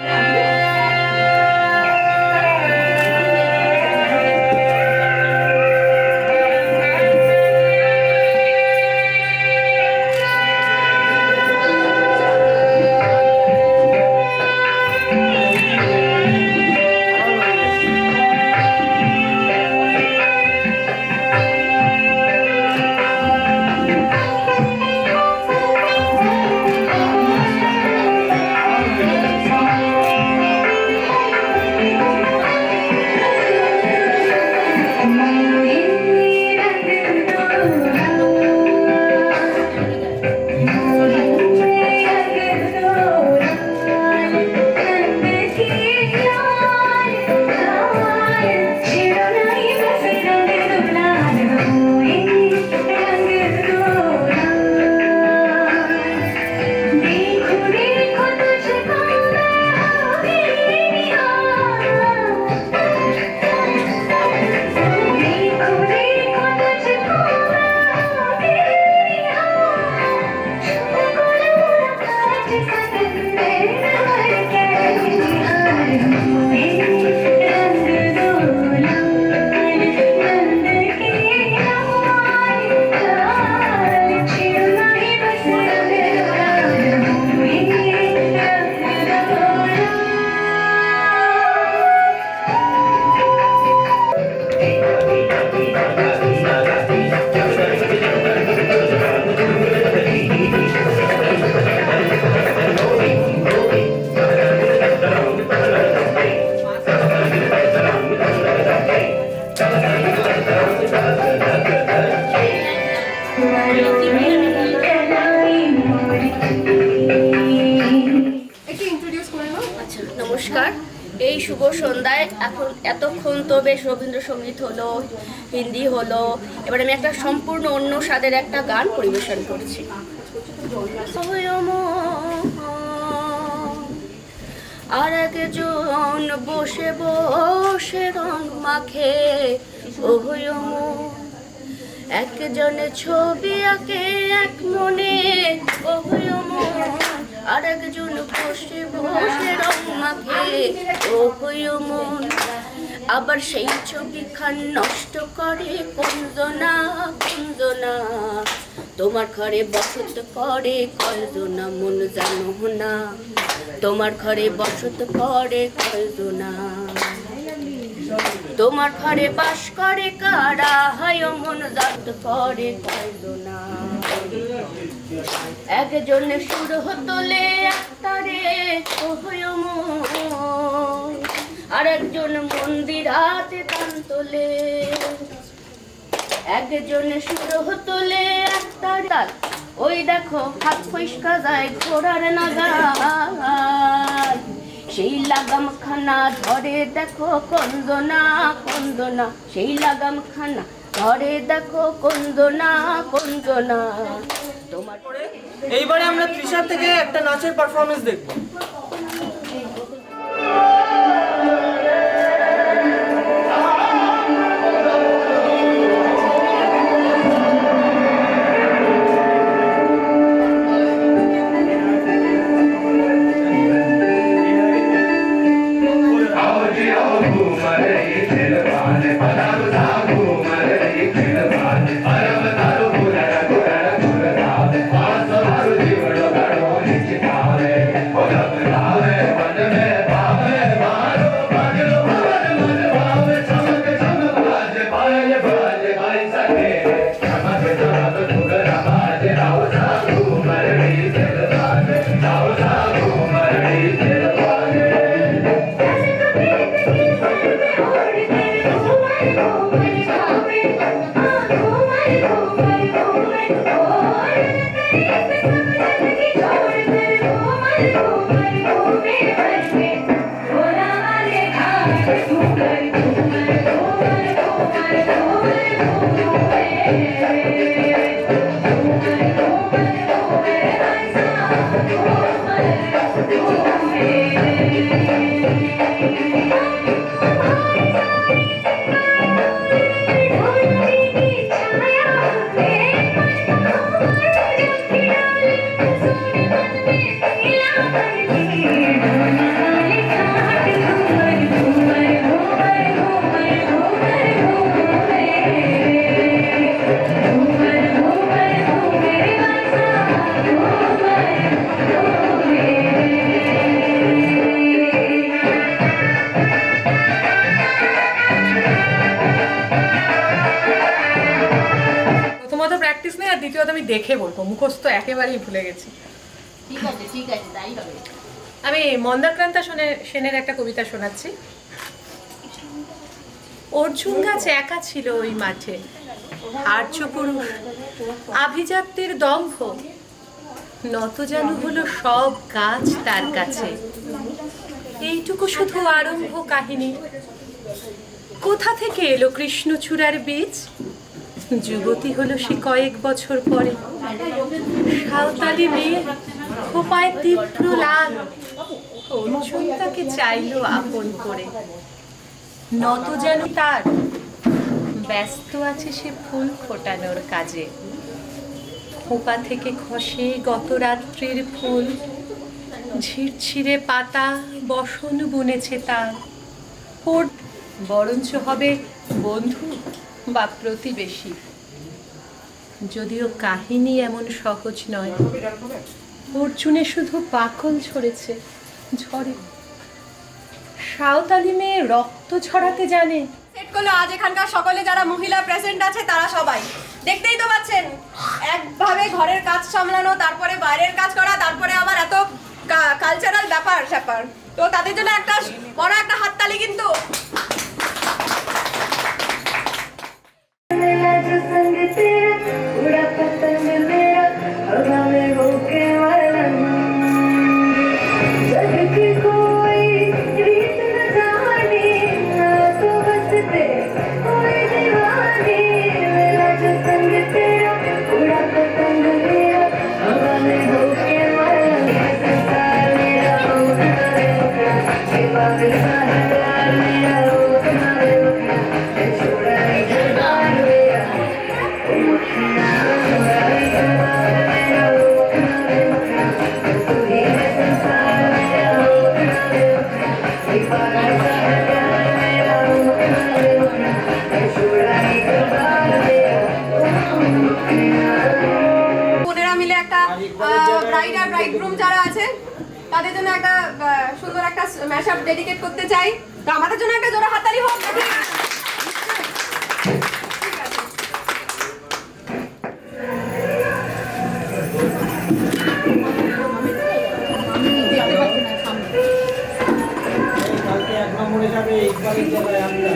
এই শুভ সন্ধ্যায় এখন এতক্ষণ তো বেশ রবীন্দ্রসঙ্গীত হলো, হিন্দি হলো, এবার আমি একটা সম্পূর্ণ অন্য স্বাদের একটা গান পরিবেশন করছি। আর একজন বসে বসে রং মাখে একজনে ছবি আঁকে এক মনে আর একজন বসে বসে রং মাখে মন আবার সেই ছবি খান নষ্ট করে কুঞ্জনা কুঞ্জনা তোমার ঘরে বসত করে কয়জনা মন জানো না তোমার ঘরে বসত করে কয়জনা তোমার ঘরে বাস করে কারা হয় মন জাত করে কয়জনা একজনে সুর তোলে একতারে আর একজন মন্দির হাতে তান তোলে একজনে সুর তোলে একতারে ওই দেখো হাত ফসকা যায় ঘোড়ার নাগায় সেই লাগাম খানা ধরে দেখো কন্দনা কন্দনা সেই লাগাম খানা ধরে দেখো কন্দনা কন্দনা তোমার এইবারে আমরা তৃষার থেকে একটা নাচের পারফরমেন্স দেখবো। দ্বিতীয়ত আমি দেখে বলবো, মুখস্থ একেবারেই ভুলে গেছি। ঠিক আছে তাই হবে। আমি মন্দাক্রান্তা সেনের একটা কবিতা শোনাচ্ছি। অর্জুন গাছ একা ছিল ওই মাঠে, আর্য পুরুষ আভিজাত্যের দম্ভ, নত যেন হলো সব গাছ তার কাছে। এইটুকু শুধু আরম্ভ কাহিনী। কোথা থেকে এলো কৃষ্ণচূড়ার বীজ? যুবতী হলো সে কয়েক বছর পরে, সাঁওতালি মেয়ে খোপায় তীব্র লাল, অর্জুন তাকে চাইলো আপন করে। নত যেন তার, ব্যস্ত আছে সে ফুল ফোটানোর কাজে। খোপা থেকে খসে গত রাত্রির ফুল, ঝিরঝিরে পাতা বসন বুনেছে তার। বরঞ্চ হবে বন্ধু বা প্রতিবেশী। যদিও কাহিনী এমন সহজ নয়, অর্জুনে শুধু পাকল ঝরেছে ঝরে। সাঁওতালি মেয়ে রক্ত ছড়াতে জানে। সেট করলো আজ এখানকার সকলে যারা মহিলা প্রেজেন্ট আছে তারা সবাই দেখতেই তো পাচ্ছেন, একভাবে ঘরের কাজ সামলানো, তারপরে বাইরের কাজ করা, তারপরে আবার এত কালচারাল ব্যাপার স্যাপার। তো তাদের জন্য একটা বড় একটা হাততালি কিন্তু। कोई रीत न ব্রাইড আর ব্রাইডগ্রুম যারা আছে তাদের জন্য একটা সুন্দর একটা ম্যাশআপ ডেডিকেট করতে চাই। তো আমাদের জন্য একটা জোরে হাততালি হোক নাকি? কালকে 1 নম্বরে যাবে ইকবালের জায়গায় আমরা।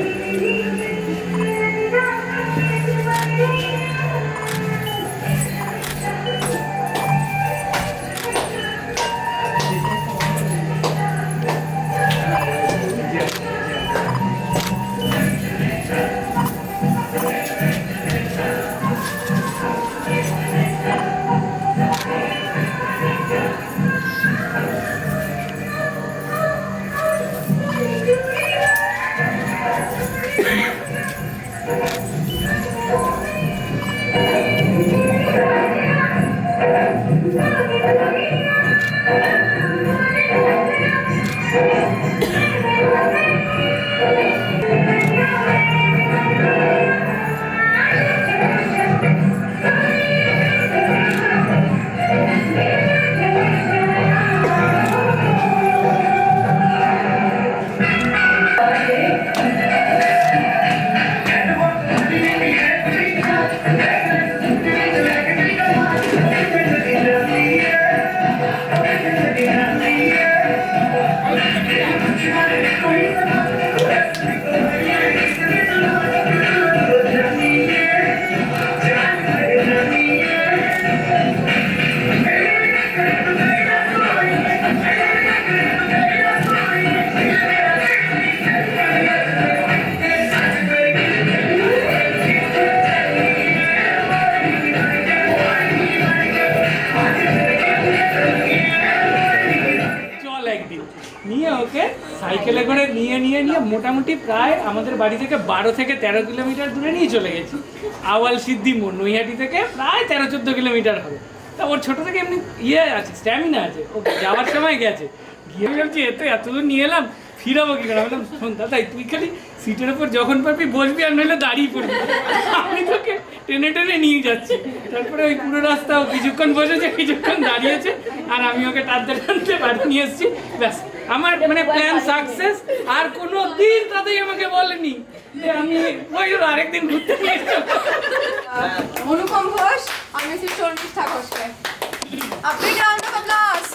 নিয়ে ওকে সাইকেলে করে নিয়ে মোটামুটি প্রায় আমাদের বাড়ি থেকে 12 থেকে 13 কিলোমিটার দূরে নিয়ে চলে গেছি। আওয়াল সিদ্ধি মোড় নৈহাটি থেকে প্রায় 13-14 কিলোমিটার হবে। তা ওর ছোটো থেকে এমনি আছে, স্ট্যামিনা আছে, ওকে যাওয়ার সময় গেছে। গিয়ে বলছি এত দূর নিয়ে এলাম, ফিরাবো কি করে? বললাম শোন দাদাই, তুই খালি সিটের ওপর যখন পারবি বসবি, আর নইলে দাঁড়িয়ে পড়বি, আমি তোকে টেনে নিয়ে যাচ্ছি। তারপরে ওই পুরো রাস্তা ও কিছুক্ষণ বসেছে, কিছুক্ষণ দাঁড়িয়েছে, আর আমি ওকে টানতে বাড়ি নিয়ে এসেছি। ব্যাস, আমার মানে প্ল্যান সাকসেস। আর কোনো দিন তাতেই আমাকে বলেনি যে আমি ওই আরেকদিন ঘুরতে নিয়ে যাবো। অনুপম ঘোষ আর মিসেস শর্মিষ্ঠা ঘোষকে a big round of applause.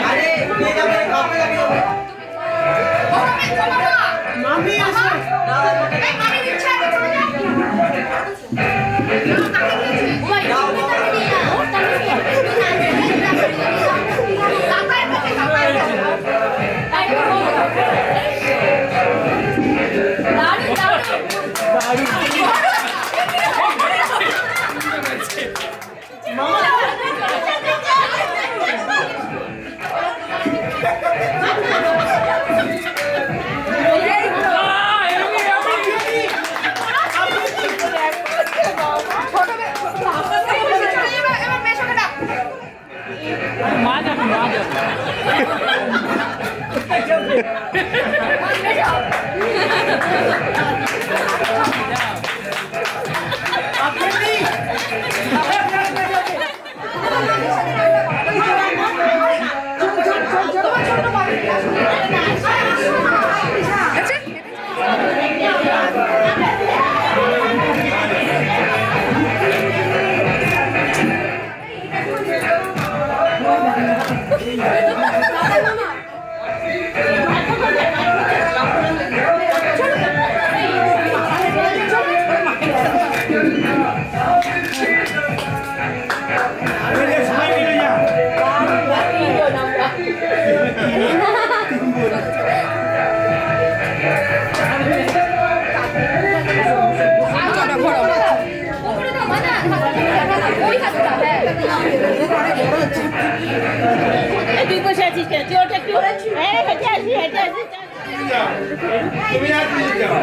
আরে হেঁটে আসি তুমি আর please যাও।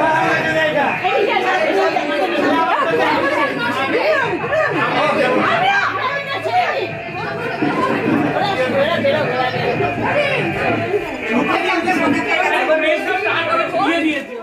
দিয়ে দিয়েছে।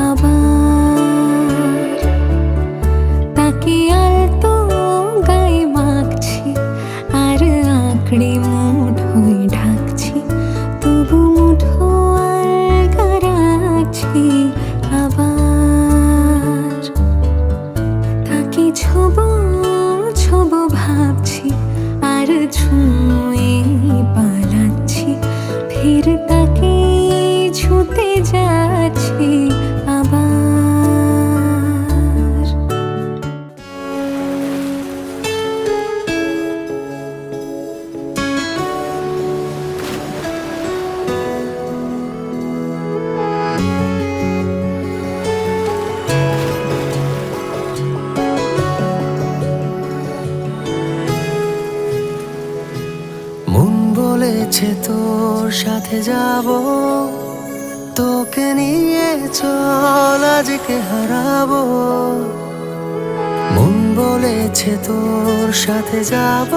আবার, তাকে আলতো গায়ে মাখছি আর আঁকড়ে মুঠোয় ঢাকছি, তবু মুঠো আলগা রাখছি আবার। তাকে ছোবো ছোবো ভাবছি আর ছুঁয়ে পালাচ্ছি, ফের তাকে ছুঁতে যাচ্ছি আবার। মন বলেছে তোর সাথে যাব, তোকে নিয়ে চল আজকে হারাবো। মন বলেছে তোর সাথে যাব,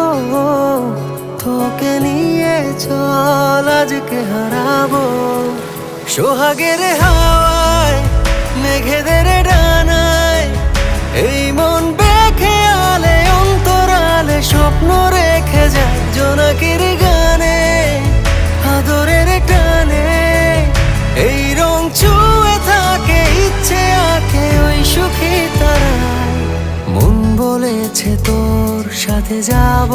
তোকে নিয়ে চল আজকে হারাবো। সোহাগের হাওয়ায় মেঘেদের ডানায় এই মন বেখেয়ালে অন্তরালে স্বপ্ন রেখে যায় জোনাকির গানে আদরের টানে। এই রং ছুঁয়ে থাকে ইচ্ছে আঁকে ওই সুখী তারায়। মন বলেছে তোর সাথে যাব,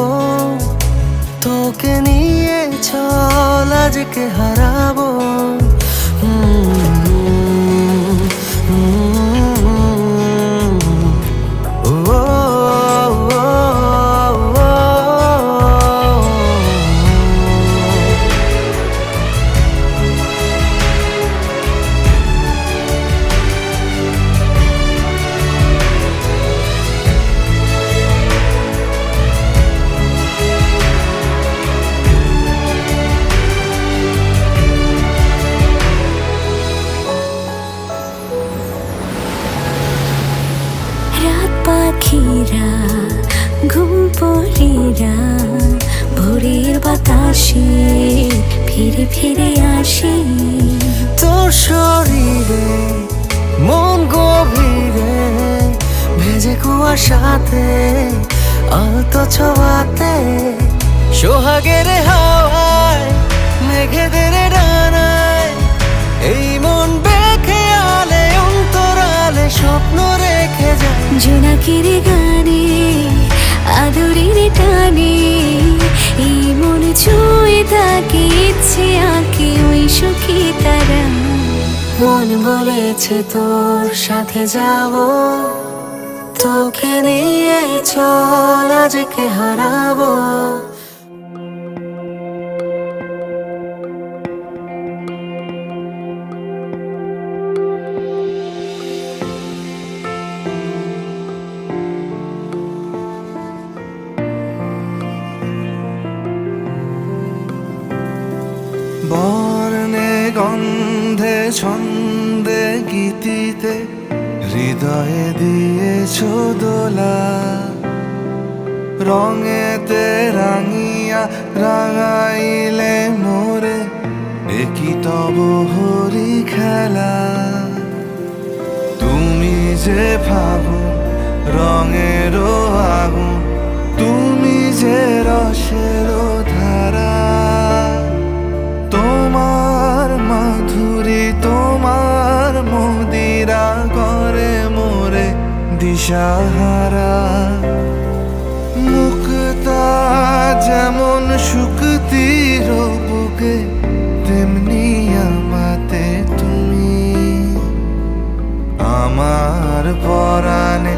তোকে নিয়ে চল আজকে হারাবো। রাত পাখিরা ঘুম পড়িরা ভোরের বাতাসে ফিরে ফিরে আসে। তোর শরীরে মন গভীরে ভেজে কুয়াশাতে আলতো ছোঁয়াতে। সোহাগের হাওয়ায় মেঘেদের ডানায় এই মন বেখেয়ালে অন্তরালে স্বপ্ন রেখে যায় জোনাকির গানে আদরের টানে। এই মন ছুঁয়ে থাকে ইচ্ছে আঁকে ওই সুখী তারা। মন বলেছে তোর সাথে যাব, তোকে নিয়ে চল আজকে হারাবো। বর্ণে গন্ধে ছন্দে গীতিতে হৃদয়ে দিয়েছ দোলা। রঙেতে রাঙিয়া রাঙাইলে মোরে একই তব হরি খেলা। তুমি যে ফাগুন রঙেরও আগুন, তুমি যে রসেরও ধারা। তোমার মাধুরী তোমার মদিরা করে মোরে দিশাহারা। মুক্তা যেমন শুকতির বুকে তেমনি আমাতে তুমি। আমার পরাণে